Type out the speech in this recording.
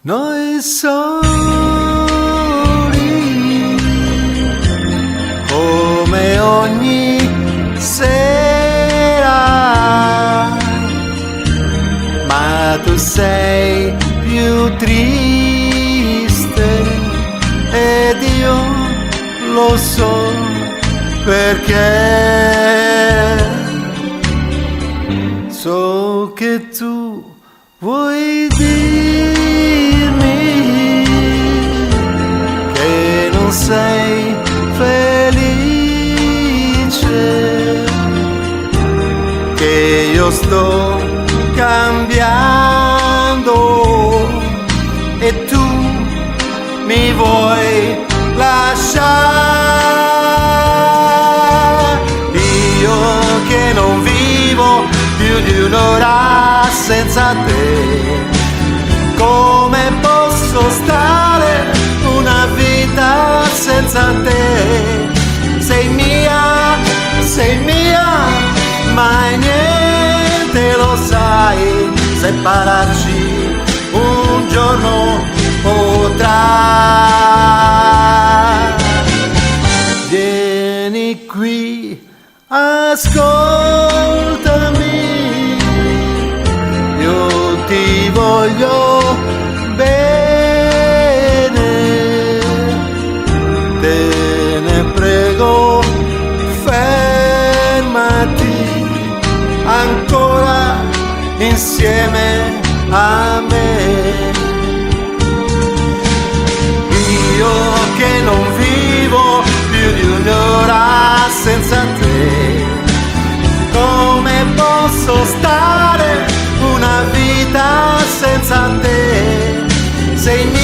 Noi soli, come ogni sera, ma tu sei più triste ed io lo so perché so che tu vuoi dirmi che non sei felice, che io sto cambiando e tu mi vuoi lasciare. Io che non vivo più di un'ora senza te, come posso stare una vita senza te? Sei mia, mai niente lo sai, separarci un giorno potrà. Vieni qui, ascoltami, io ti voglio bene, te ne prego, fermati ancora insieme a me. Io che non vivo più di un'ora senza te, come posso stare una vita senza te? Sei mia,